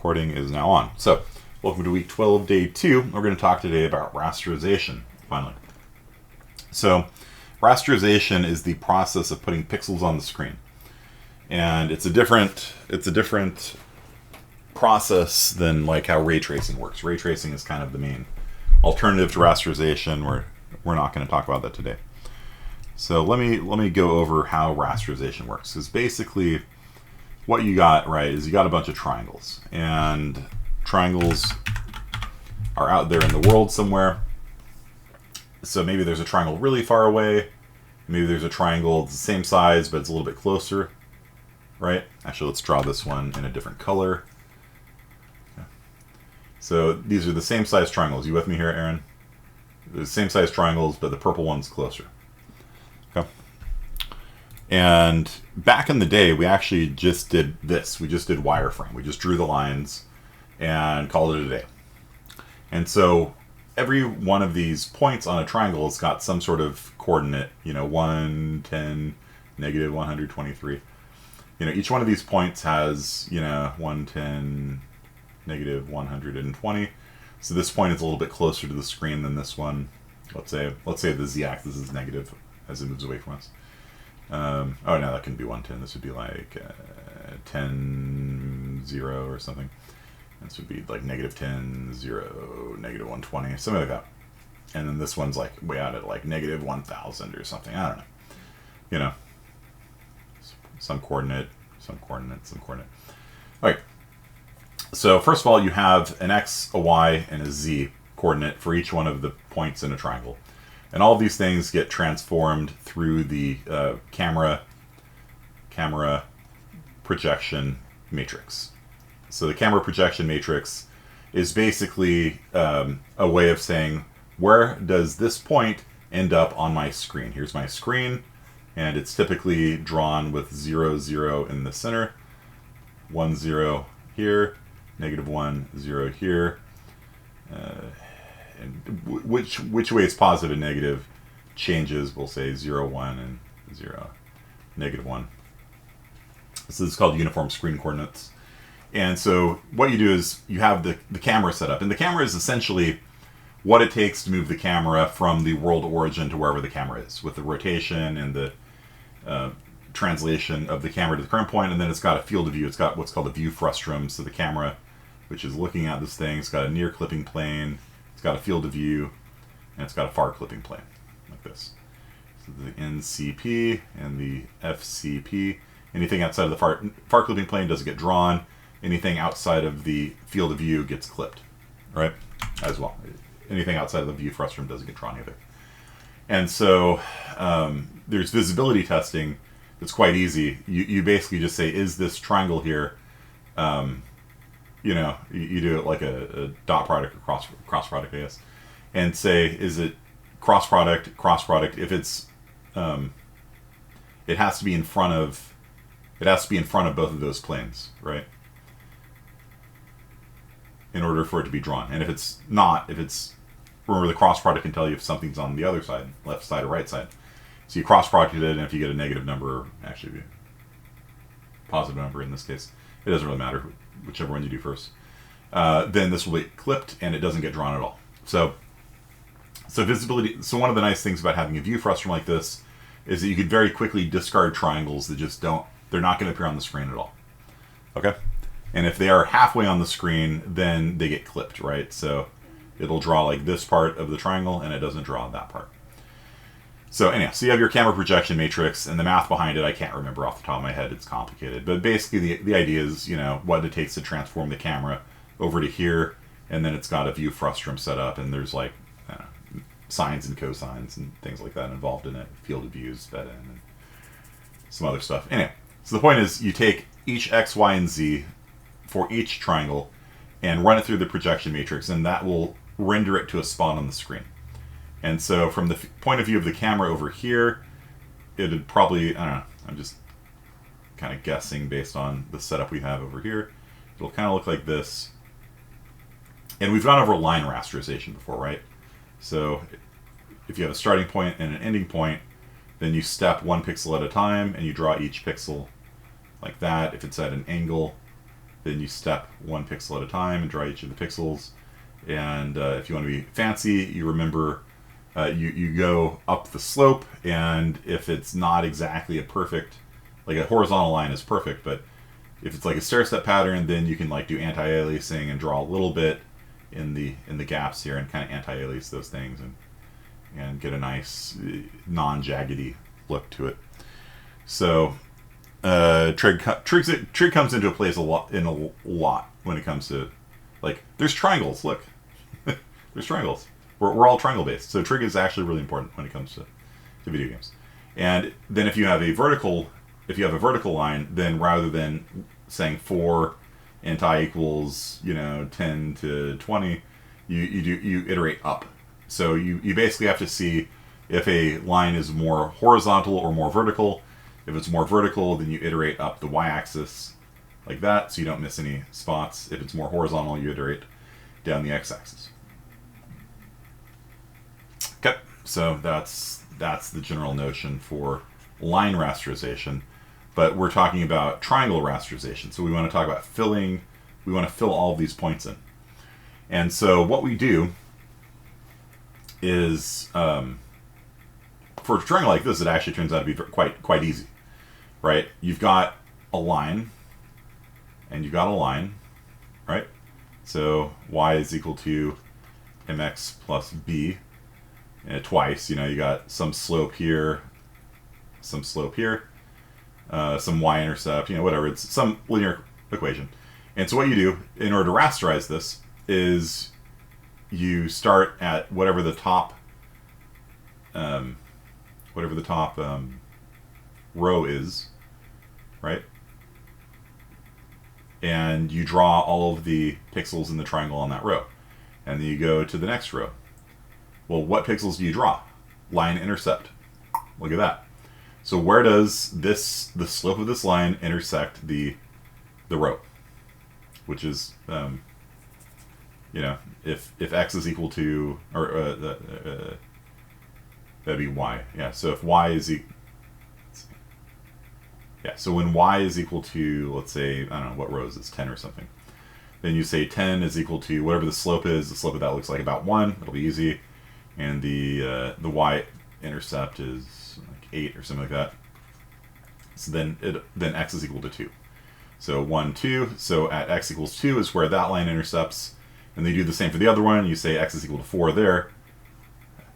Recording is now on. So, welcome to week 12, day 2. We're going to talk today about rasterization, finally. So, rasterization is the process of putting pixels on the screen. And it's a different process than like how ray tracing works. Ray tracing is kind of the main alternative to rasterization. We're not going to talk about that today. So let me go over how rasterization works. Because basically what you got, right, is you got a bunch of triangles. And triangles are out there in the world somewhere. So maybe there's a triangle really far away. Maybe there's a triangle that's the same size, but it's a little bit closer. Right? Actually, let's draw this one in a different color. Okay. So these are the same size triangles. You with me here, Aaron? The same size triangles, but the purple one's closer. Okay. And back in the day, we actually just did this. We just did wireframe. We just drew the lines and called it a day. And so every one of these points on a triangle has got some sort of coordinate, 1, 10, negative 123. Each one of these points has, 1, 10, negative 120. So this point is a little bit closer to the screen than this one. Let's say the z-axis is negative as it moves away from us. Oh, no, that couldn't be 110. This would be like 10, 0 or something. This would be like negative 10, 0, negative 120, something like that. And then this one's like way out at like negative 1,000 or something. I don't know. Some coordinate. Okay. So first of all, you have an x, a y, and a z coordinate for each one of the points in a triangle. And all of these things get transformed through the camera projection matrix. So the camera projection matrix is basically a way of saying, where does this point end up on my screen? Here's my screen, and it's typically drawn with 0, 0 in the center, 1, 0 here, negative 1, 0 here. And which way it's positive and negative changes. We'll say 0, 1 and 0, negative 1. So this is called uniform screen coordinates. And so what you do is you have the camera set up. And the camera is essentially what it takes to move the camera from the world origin to wherever the camera is, with the rotation and the translation of the camera to the current point. And then it's got a field of view. It's got what's called a view frustrum. So the camera, which is looking at this thing, it's got a near clipping plane. It's got a field of view, and it's got a far clipping plane, like this. So the NCP and the FCP. Anything outside of the far clipping plane doesn't get drawn. Anything outside of the field of view gets clipped, right? As well. Anything outside of the view frustrum doesn't get drawn either. And so there's visibility testing that's quite easy. You basically just say, is this triangle here... you do it like a dot product or cross product, I guess, and say, is it cross product? If it's, it has to be in front of both of those planes, right? In order for it to be drawn. And if it's not, remember the cross product can tell you if something's on the other side, left side or right side. So you cross product it, and if you get a negative number, actually a positive number in this case, it doesn't really matter, whichever one you do first. Then this will be clipped and it doesn't get drawn at all. So visibility. So one of the nice things about having a view frustrum like this is that you could very quickly discard triangles that just they're not going to appear on the screen at all. Okay? And if they are halfway on the screen, then they get clipped, right? So it'll draw like this part of the triangle and it doesn't draw that part. So anyhow, so you have your camera projection matrix, and the math behind it, I can't remember off the top of my head. It's complicated. But basically the idea is, what it takes to transform the camera over to here, and then it's got a view frustrum set up, and there's like sines and cosines and things like that involved in it, field of views fed in, and some other stuff. Anyway, so the point is you take each x, y, and z for each triangle and run it through the projection matrix, and that will render it to a spot on the screen. And so from the point of view of the camera over here, it'd probably, I don't know, I'm just kind of guessing based on the setup we have over here. It'll kind of look like this. And we've gone over line rasterization before, right? So if you have a starting point and an ending point, then you step one pixel at a time and you draw each pixel like that. If it's at an angle, then you step 1 pixel at a time and draw each of the pixels. And if you want to be fancy, you remember you go up the slope, and if it's not exactly a perfect, like a horizontal line is perfect, but if it's like a stair-step pattern, then you can like do anti-aliasing and draw a little bit in the gaps here and kind of anti-alias those things and get a nice non-jaggedy look to it. So trig comes into place a lot when it comes to, like, there's triangles. Look, there's triangles. We're all triangle based, so trig is actually really important when it comes to video games. And then if you have a vertical line, then rather than saying 4 anti equals 10 to 20, you iterate up. So you basically have to see if a line is more horizontal or more vertical. If it's more vertical, then you iterate up the y-axis like that, so you don't miss any spots. If it's more horizontal, you iterate down the x-axis. Okay, so that's the general notion for line rasterization. But we're talking about triangle rasterization. So we want to talk about filling. We want to fill all of these points in. And so what we do is, for a triangle like this, it actually turns out to be quite easy, right? You've got a line, and you've got a line, right? So y is equal to mx plus b twice. You got some slope here, some slope here. Some y-intercept, whatever. It's some linear equation. And so what you do in order to rasterize this is you start at whatever the top row is, right? And you draw all of the pixels in the triangle on that row. And then you go to the next row. Well, what pixels do you draw? Line intercept. Look at that. So where does the slope of this line intersect the row? Which is, if x is equal to, or that'd be y. Yeah. So if y is so when y is equal to, let's say, I don't know what row is this, 10 or something. Then you say 10 is equal to whatever the slope is. The slope of that looks like about 1. It'll be easy. And the y-intercept is like 8 or something like that. So then x is equal to 2. So 1, 2. So at x equals 2 is where that line intercepts. And they do the same for the other one. You say x is equal to 4 there.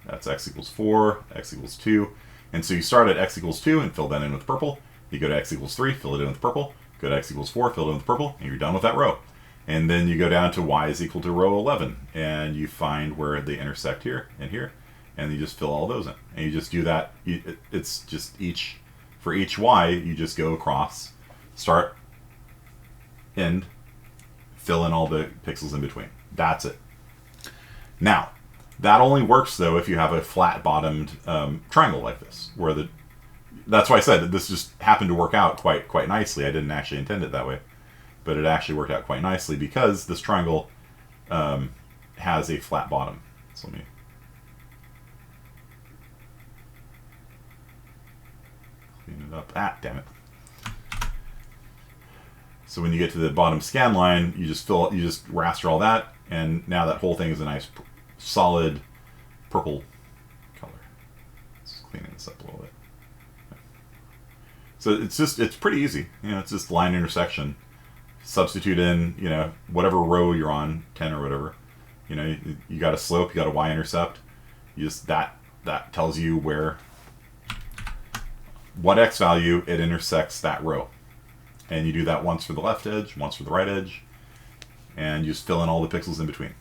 That's x equals 4, x equals 2. And so you start at x equals 2 and fill that in with purple. You go to x equals 3, fill it in with purple. Go to x equals 4, fill it in with purple, and you're done with that row. And then you go down to y is equal to row 11, and you find where they intersect here and here, and you just fill all those in. And you just do that. It's just for each y, you just go across, start, end, fill in all the pixels in between. That's it. Now, that only works, though, if you have a flat-bottomed triangle like this, where that's why I said that this just happened to work out quite nicely. I didn't actually intend it that way, but it actually worked out quite nicely because this triangle has a flat bottom. So let me clean it up. Damn it. So when you get to the bottom scan line, you just raster all that, and now that whole thing is a nice solid purple color. Let's clean this up a little bit. So it's pretty easy. It's just line intersection. Substitute in, whatever row you're on, 10 or whatever. You got a slope, you got a y-intercept. You just, that tells you what x value it intersects that row. And you do that once for the left edge, once for the right edge, and you just fill in all the pixels in between.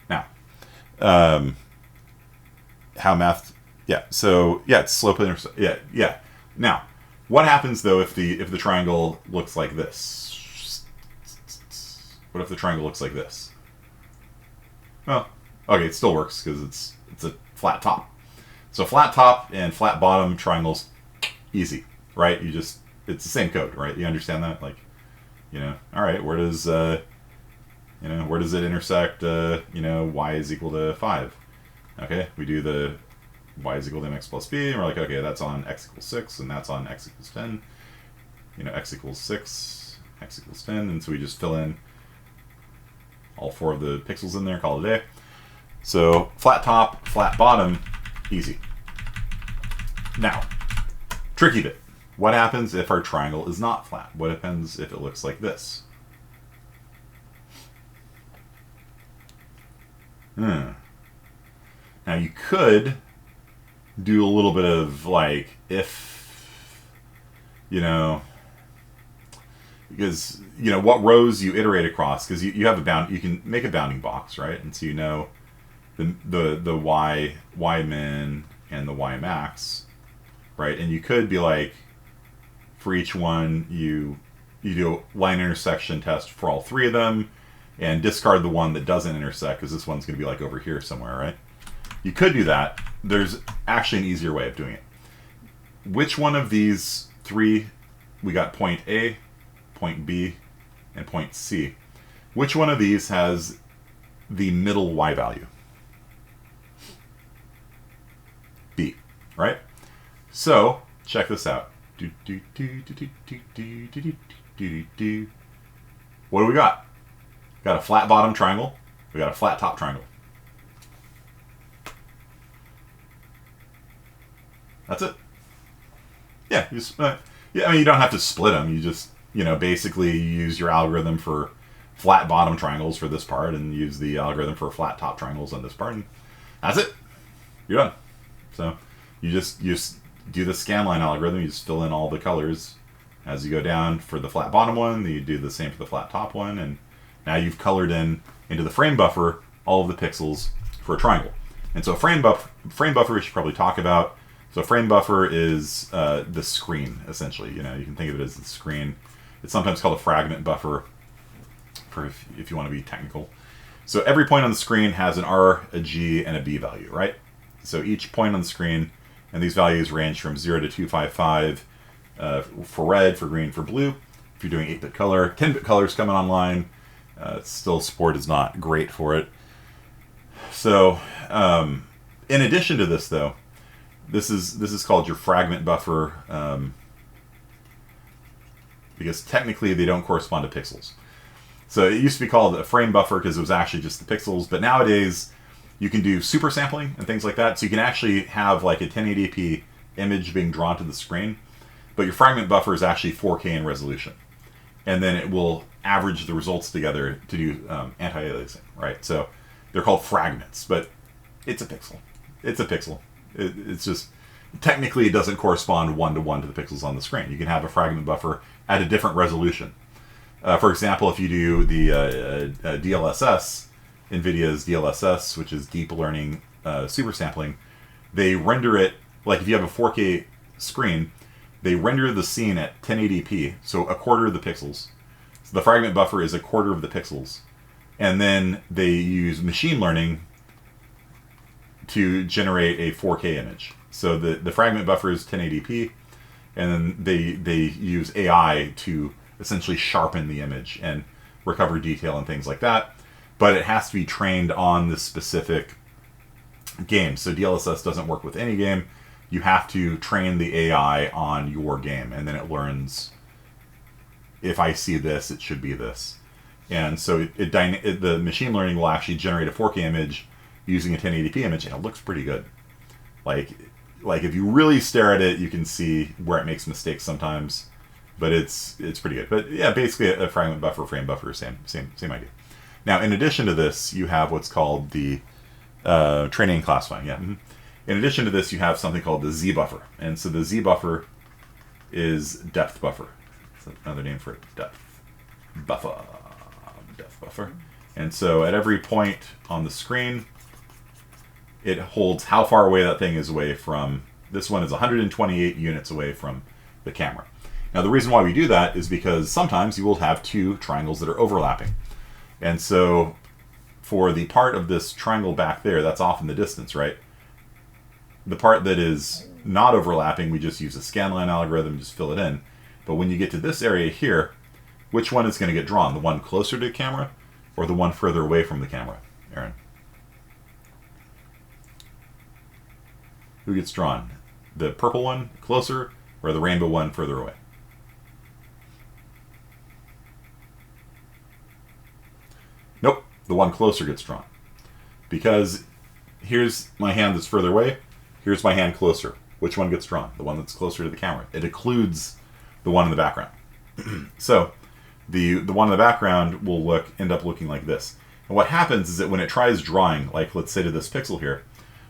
Now, how math, so it's slope intercept, yeah. Now, what happens though if the triangle looks like this? What if the triangle looks like this? Well, okay, it still works because it's a flat top. So flat top and flat bottom triangles, easy, right? It's the same code, right? You understand that? Like, all right, where does it intersect? Y is equal to 5. Okay, we do the y is equal to mx plus b, and we're like, okay, that's on x equals 6, and that's on x equals 10. X equals 6, x equals 10, and so we just fill in all 4 of the pixels in there, call it a day. So flat top, flat bottom, easy. Now, tricky bit. What happens if our triangle is not flat? What happens if it looks like this? Now you could do a little bit of like if, you know, because you know what rows you iterate across, because you have a bound, you can make a bounding box, right? And so you know the y min and the y max, right? And you could be like, for each one you do a line intersection test for all 3 of them, and discard the one that doesn't intersect, because this one's going to be like over here somewhere, right? You could do that. There's actually an easier way of doing it. Which one of these 3, we got point A, point B, and point C. Which one of these has the middle y value? B, right? So, check this out. What do we got? We got a flat bottom triangle. We got a flat top triangle. That's it. Yeah, yeah. I mean, you don't have to split them. You just, you know, basically use your algorithm for flat bottom triangles for this part, and use the algorithm for flat top triangles on this part, and that's it. You're done. So you just do the scanline algorithm. You just fill in all the colors as you go down for the flat bottom one. You do the same for the flat top one, and now you've colored in into the frame buffer all of the pixels for a triangle. And so frame buffer we should probably talk about. So frame buffer is the screen, essentially. You know, you can think of it as the screen. It's sometimes called a fragment buffer, for if you want to be technical. So every point on the screen has an R, a G, and a B value, right? So each point on the screen, and these values range from 0 to 255 for red, for green, for blue. If you're doing 8-bit color, 10-bit color is coming online. Still, support is not great for it. So, in addition to this, though, this is called your fragment buffer, because technically they don't correspond to pixels. So it used to be called a frame buffer because it was actually just the pixels, but nowadays you can do super sampling and things like that. So you can actually have like a 1080p image being drawn to the screen, but your fragment buffer is actually 4K in resolution. And then it will average the results together to do anti-aliasing, right? So they're called fragments, but it's a pixel. It's a pixel. It's just, technically it doesn't correspond one-to-one to the pixels on the screen. You can have a fragment buffer at a different resolution. For example, if you do the DLSS, NVIDIA's DLSS, which is deep learning super sampling, they render it, like if you have a 4K screen, they render the scene at 1080p, so a quarter of the pixels. So the fragment buffer is a quarter of the pixels. And then they use machine learning to generate a 4K image. So the fragment buffer is 1080p, and then they use AI to essentially sharpen the image and recover detail and things like that. But it has to be trained on this specific game. So DLSS doesn't work with any game. You have to train the AI on your game, and then it learns, if I see this, it should be this. And so the machine learning will actually generate a 4K image using a 1080p image, and it looks pretty good. Like if you really stare at it, you can see where it makes mistakes sometimes, but it's pretty good. But yeah, basically a fragment buffer, frame buffer, same idea. Now, in addition to this, you have what's called the training and classifying. Yeah. Mm-hmm. In addition to this, you have something called the ZBuffer. And so the ZBuffer is depth buffer. That's another name for it, depth buffer. Depth buffer. And so at every point on the screen, it holds how far away that thing is away from, this one is 128 units away from the camera. Now the reason why we do that is because sometimes you will have 2 triangles that are overlapping. And so for the part of this triangle back there, that's off in the distance, right? The part that is not overlapping, we just use a scanline algorithm, just fill it in. But when you get to this area here, which one is going to get drawn? The one closer to the camera or the one further away from the camera? Aaron? Who gets drawn? The purple one closer or the rainbow one further away? Nope, the one closer gets drawn. Because here's my hand that's further away, here's my hand closer. Which one gets drawn? The one that's closer to the camera. It occludes the one in the background. So the one in the background will end up looking like this. And what happens is that when it tries drawing, like let's say to this pixel here,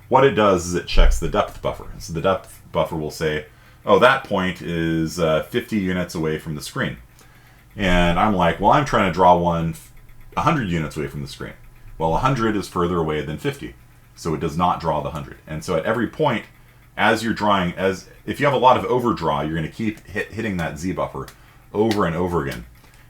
what it does is it checks the depth buffer. And so the depth buffer will say, oh, that point is 50 units away from the screen. And I'm like, well, I'm trying to draw one 100 units away from the screen. Well, 100 is further away than 50, so it does not draw the 100. And so at every point, as you're drawing, if you have a lot of overdraw, you're going to keep hitting that ZBuffer over and over again.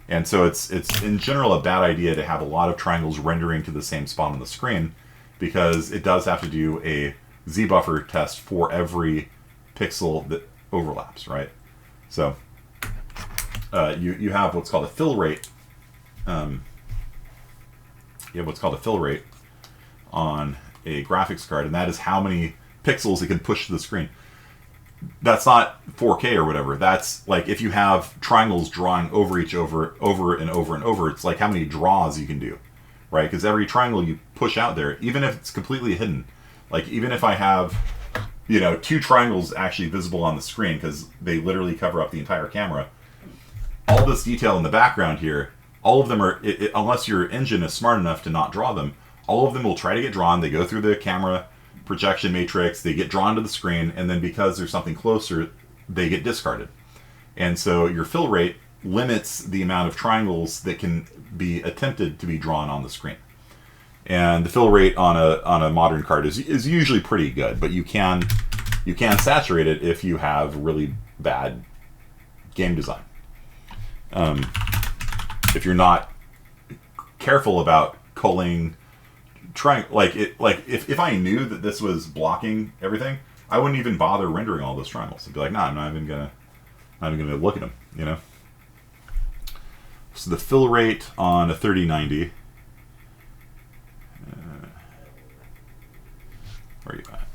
And so it's in general a bad idea to have a lot of triangles rendering to the same spot on the screen, because it does have to do a ZBuffer test for every pixel that overlaps, right? So you have what's called a fill rate. You have what's called a fill rate on a graphics card, and that is how many pixels it can push to the screen. That's not 4K or whatever. That's like if you have triangles drawing over each over and over and over, it's like how many draws you can do, right? Because every triangle you push out there, even if it's completely hidden, like even if I have, you know, 2 triangles actually visible on the screen because they literally cover up the entire camera, all this detail in the background here, all of them are, unless your engine is smart enough to not draw them, all of them will try to get drawn. They go through the camera projection matrix, they get drawn to the screen, and then because there's something closer, they get discarded. And so your fill rate limits the amount of triangles that can be attempted to be drawn on the screen. And the fill rate on a modern card is usually pretty good, but you can saturate it if you have really bad game design. If you're not careful about culling, if I knew that this was blocking everything, I wouldn't even bother rendering all those triangles. I'd be like, nah, I'm not even gonna look at them, you know. So the fill rate on a 3090. Where are you at?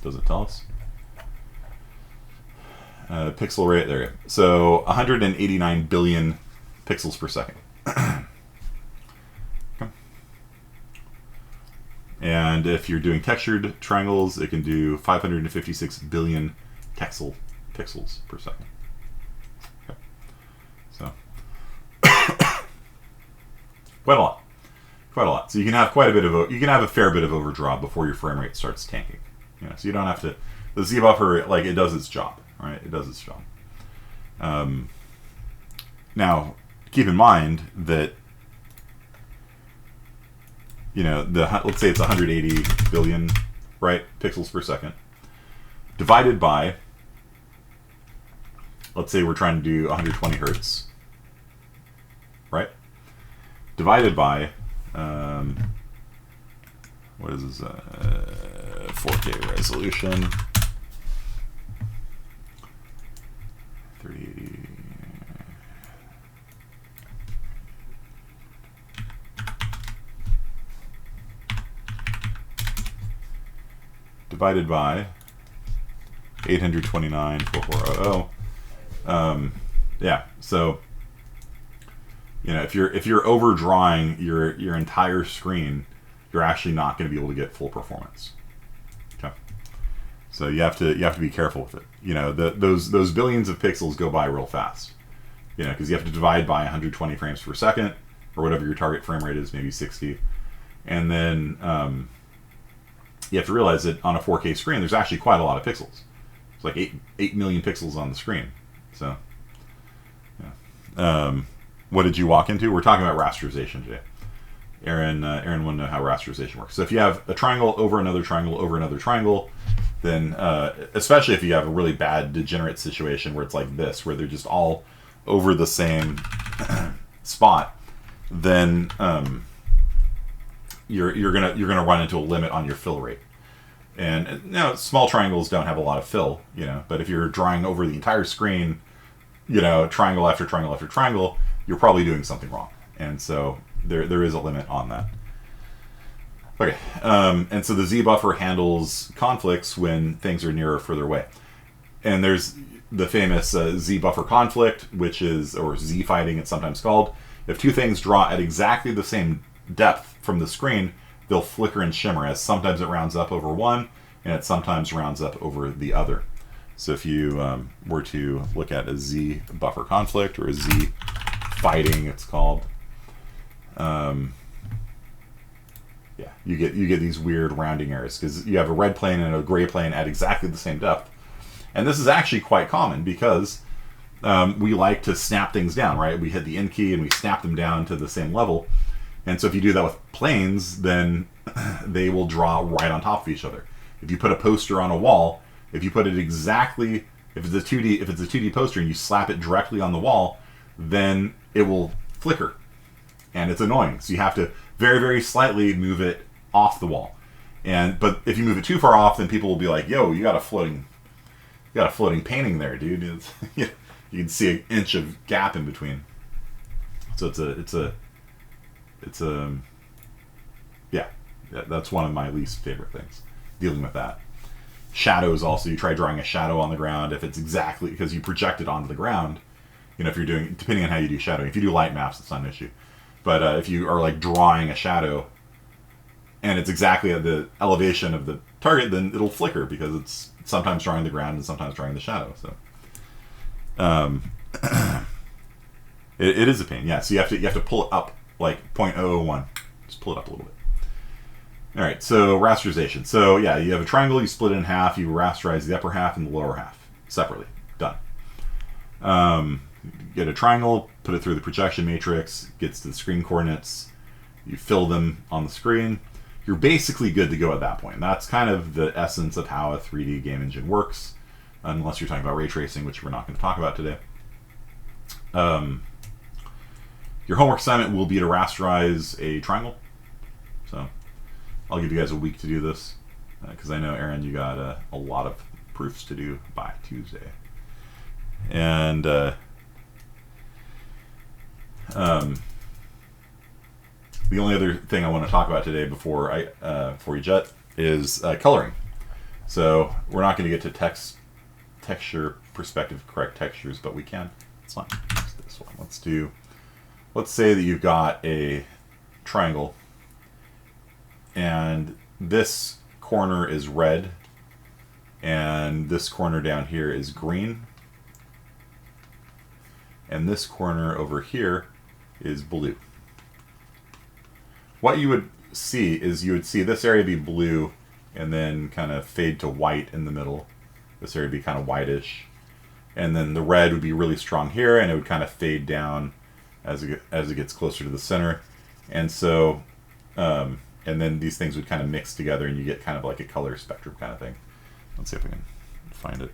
Does it tell us? Pixel rate, there you go. So 189 billion pixels per second. Okay. And if you're doing textured triangles, it can do 556 billion pixels per second. Okay. So quite a lot. So you can have a fair bit of overdraw before your frame rate starts tanking. You know, so you don't have to. The ZBuffer, like, it does its job. Right, it does its job. Now, keep in mind that, you know, let's say it's 180 billion, right, pixels per second, divided by, let's say we're trying to do 120 hertz, right? Divided by, what is this? 4K resolution. 3080. Divided by 829.4400. Yeah, so you know, if you're overdrawing your entire screen, you're actually not going to be able to get full performance. Okay. So you have to be careful with it. You know, those billions of pixels go by real fast. You know, because you have to divide by 120 frames per second, or whatever your target frame rate is, maybe 60, and then you have to realize that on a 4K screen, there's actually quite a lot of pixels. It's like 8 million pixels on the screen. So, yeah. What did you walk into? We're talking about rasterization today. Aaron wanted to know how rasterization works. So if you have a triangle over another triangle over another triangle, then especially if you have a really bad degenerate situation where it's like this, where they're just all over the same spot, then you're gonna run into a limit on your fill rate. And you know, small triangles don't have a lot of fill, you know, but if you're drawing over the entire screen, you know, triangle after triangle after triangle, you're probably doing something wrong. And so there is a limit on that. Okay, and so the ZBuffer handles conflicts when things are nearer or further away. And there's the famous ZBuffer conflict, which is, or Z fighting it's sometimes called. If two things draw at exactly the same depth from the screen, they'll flicker and shimmer, as sometimes it rounds up over one, and it sometimes rounds up over the other. So if you were to look at a Z buffer conflict, or a Z fighting, it's called, yeah, you get these weird rounding errors because you have a red plane and a gray plane at exactly the same depth. And this is actually quite common because we like to snap things down, right? We hit the N key and we snap them down to the same level. And so if you do that with planes, then they will draw right on top of each other. If you put a poster on a wall, if you put it exactly, if it's a 2D poster and you slap it directly on the wall, then it will flicker. And it's annoying. So you have to very, very slightly move it off the wall. But if you move it too far off, then people will be like, yo, you got a floating painting there, dude. You can see an inch of gap in between. So yeah, that's one of my least favorite things, dealing with that. Shadows also, you try drawing a shadow on the ground, if it's exactly, because you project it onto the ground, if you're doing, depending on how you do shadowing. If you do light maps, it's not an issue. But if you are like drawing a shadow and it's exactly at the elevation of the target, then it'll flicker because it's sometimes drawing the ground and sometimes drawing the shadow. So it is a pain. Yeah, so you have to pull it up like 0.001. Just pull it up a little bit. All right, so rasterization. So yeah, you have a triangle, you split it in half, you rasterize the upper half and the lower half separately. Done. Get a triangle, put it through the projection matrix, gets to the screen coordinates, you fill them on the screen. You're basically good to go at that point. And that's kind of the essence of how a 3D game engine works, unless you're talking about ray tracing, which we're not going to talk about today. Your homework assignment will be to rasterize a triangle. So I'll give you guys a week to do this, because I know, Aaron, you got a lot of proofs to do by Tuesday. And the only other thing I want to talk about today before you jet is coloring. So we're not going to get to texture perspective correct textures, but we can. It's fine. It's this one. Let's say that you've got a triangle and this corner is red and this corner down here is green and this corner over here is blue. What you would see is you would see this area be blue and then kind of fade to white in the middle. This area would be kind of whitish. And then the red would be really strong here and it would kind of fade down as it gets closer to the center. And so, and then these things would kind of mix together and you get kind of like a color spectrum kind of thing. Let's see if we can find it.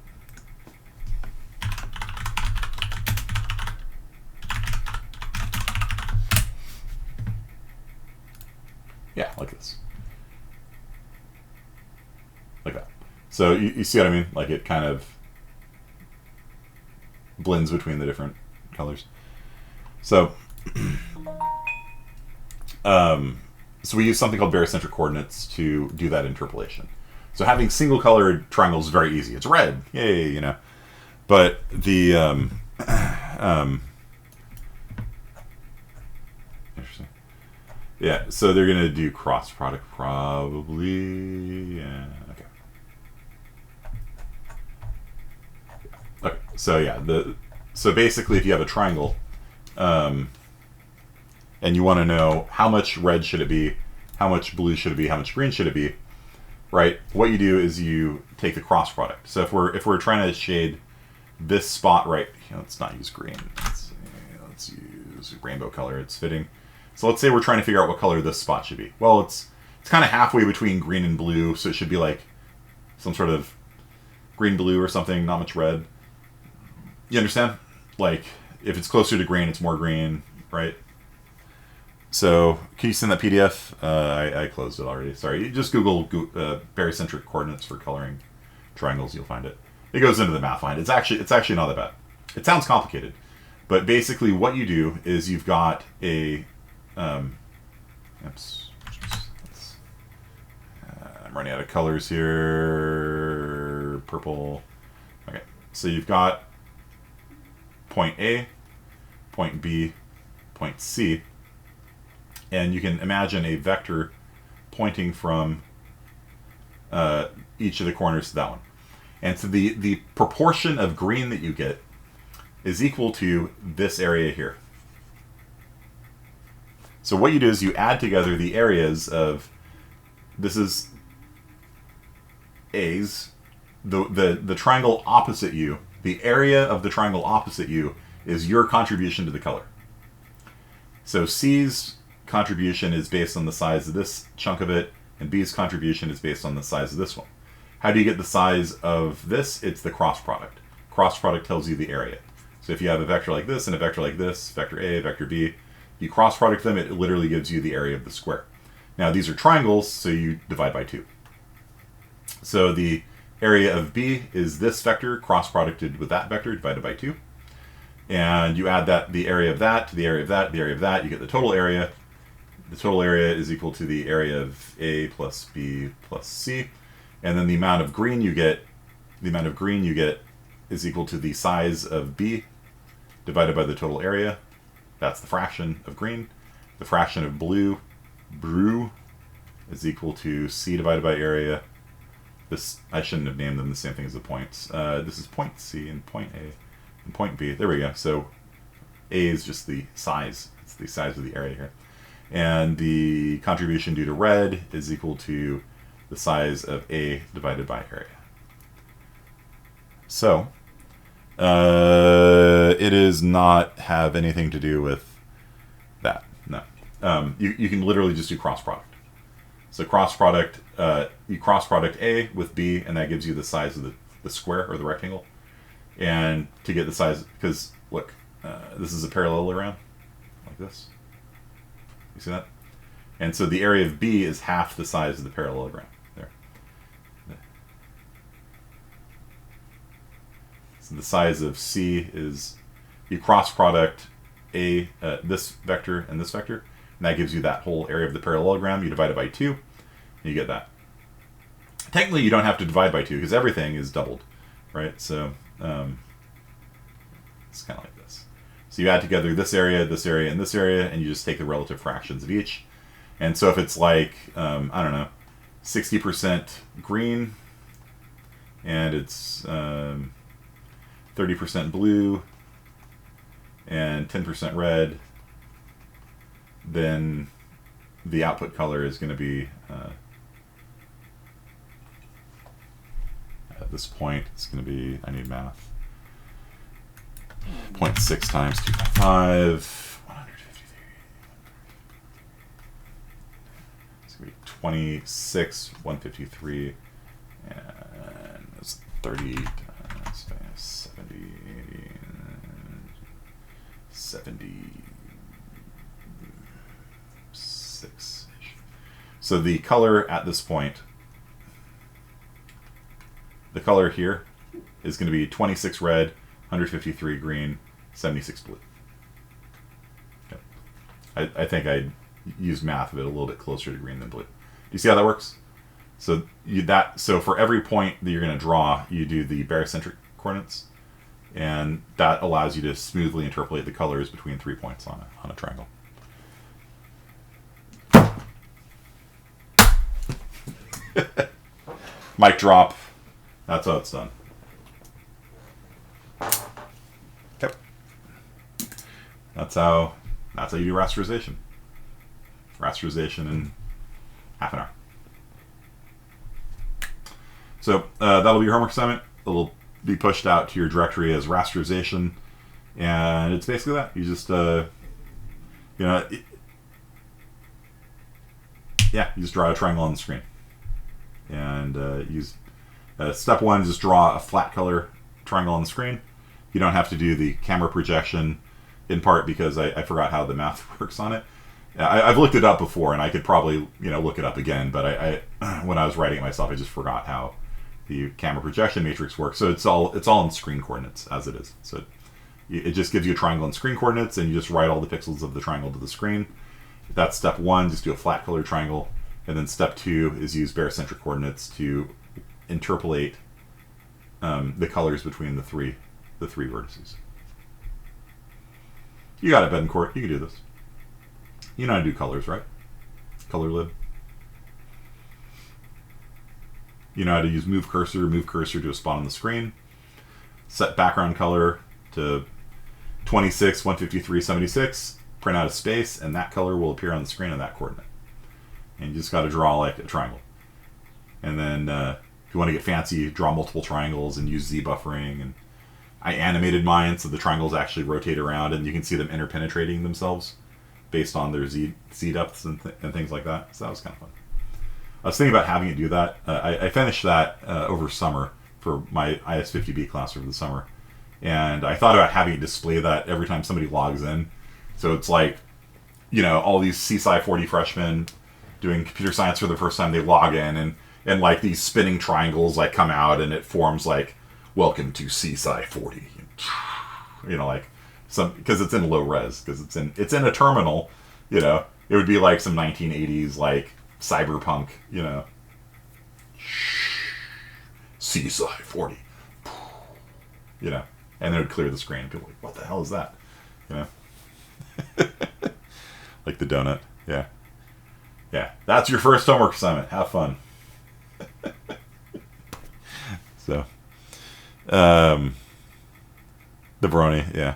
Yeah, like this. Like that. So you see what I mean? Like it kind of blends between the different colors. So, so we use something called barycentric coordinates to do that interpolation. So having single colored triangles is very easy. It's red, yay, But the interesting. Yeah, so they're gonna do cross product probably. Yeah, okay. Okay, so yeah, so basically, if you have a triangle, and you want to know how much red should it be, how much blue should it be, how much green should it be, right? What you do is you take the cross product. So if we're trying to shade this spot right, let's not use green. Let's use rainbow color. It's fitting. So let's say we're trying to figure out what color this spot should be. Well, it's kind of halfway between green and blue, so it should be like some sort of green-blue or something, not much red. You understand? Like, if it's closer to green, it's more green, right? So, can you send that PDF? I closed it already. Sorry. You just Google barycentric coordinates for coloring triangles. You'll find it. It goes into the math line. It's actually not that bad. It sounds complicated, but basically what you do is you've got a oops. I'm running out of colors here. Purple. Okay, so you've got point A, point B, point C, and you can imagine a vector pointing from each of the corners to that one. And so the proportion of green that you get is equal to this area here. So what you do is you add together the areas of, this is A's, the triangle opposite you, the area of the triangle opposite you is your contribution to the color. So C's contribution is based on the size of this chunk of it, and B's contribution is based on the size of this one. How do you get the size of this? It's the cross product. Cross product tells you the area. So if you have a vector like this and a vector like this, vector A, vector B, you cross product them, it literally gives you the area of the square. Now these are triangles, so you divide by 2. So the area of B is this vector cross producted with that vector divided by 2. And you add that, the area of that to the area of that, the area of that, you get the total area. The total area is equal to the area of A plus B plus C. And then the amount of green you get, is equal to the size of B divided by the total area. That's the fraction of green. The fraction of blue is equal to C divided by area. This, I shouldn't have named them the same thing as the points. This is point C and point A and point B. There we go. So A is just the size. It's the size of the area here. And the contribution due to red is equal to the size of A divided by area. So it does not have anything to do with that. No. You can literally just do cross product. So cross product, you cross product A with B, and that gives you the size of the square or the rectangle. And to get the size, because look, this is a parallelogram, like this. You see that? And so the area of B is half the size of the parallelogram. There. So the size of C is, you cross product A, this vector and this vector, and that gives you that whole area of the parallelogram. You divide it by 2, and you get that. Technically, you don't have to divide by 2 because everything is doubled, right? So it's kind of like this. So you add together this area, and this area, and you just take the relative fractions of each. And so if it's like, I don't know, 60% green, and it's 30% blue, and 10% red, then the output color is going to be, at this point, it's going to be, I need math, 0.6 times 2.5, 153. It's going to be 26, 153, and it's 30 times 70, 76-ish. So the color at this point, the color here is going to be 26 red, 153 green, 76 blue. Okay. I think I used math of it a little bit closer to green than blue. Do you see how that works? So so for every point that you're going to draw, you do the barycentric coordinates, and that allows you to smoothly interpolate the colors between 3 points on a triangle. Mic drop. That's how it's done. Okay. That's how you do rasterization. Rasterization in half an hour. So that'll be your homework assignment. It'll be pushed out to your directory as rasterization, and it's basically that. You just you just draw a triangle on the screen, and use step 1, just draw a flat color triangle on the screen. You don't have to do the camera projection, in part because I forgot how the math works on it. I've looked it up before, and I could probably look it up again, but I when I was writing it myself, I just forgot how the camera projection matrix works. So it's all in screen coordinates as it is. So it just gives you a triangle in screen coordinates, and you just write all the pixels of the triangle to the screen. That's step 1, just do a flat color triangle. And then step 2 is use barycentric coordinates to interpolate the colors between the three vertices. You got it, Betancourt. You can do this. You know how to do colors, right? Color lib. You know how to use move cursor to a spot on the screen. Set background color to 26, 153, 76. Print out a space, and that color will appear on the screen in that coordinate. And you just got to draw like a triangle. And then if you want to get fancy, draw multiple triangles and use Z-buffering. And I animated mine so the triangles actually rotate around, and you can see them interpenetrating themselves based on their Z depths and things like that. So that was kind of fun. I was thinking about having it do that. I finished that over summer for my IS50B class over the summer. And I thought about having it display that every time somebody logs in. So it's like, you know, all these CSci 40 freshmen doing computer science for the first time, they log in, and like these spinning triangles like come out, and it forms like, welcome to CSci 40. You know, like some, because it's in low res, because it's in a terminal, you know, it would be like some 1980s like cyberpunk, you know, CSci 40, you know, and it would clear the screen, and people are like, what the hell is that, you know? Like the donut. Yeah, that's your first homework assignment. Have fun. So the brony.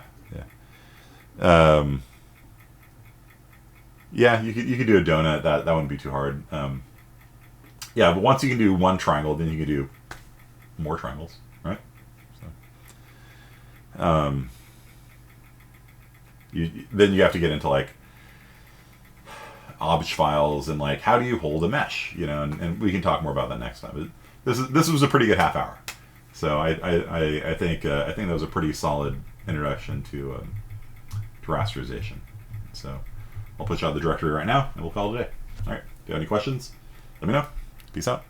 Yeah, you could do a donut. That wouldn't be too hard. Yeah, but once you can do one triangle, then you can do more triangles, right? So then you have to get into like obj files and like how do you hold a mesh, you know, and we can talk more about that next time. But this was a pretty good half hour, so I think that was a pretty solid introduction to rasterization. So I'll put you out the directory right now, and we'll call it a day. All right. Do you have any questions? Let me know. Peace out.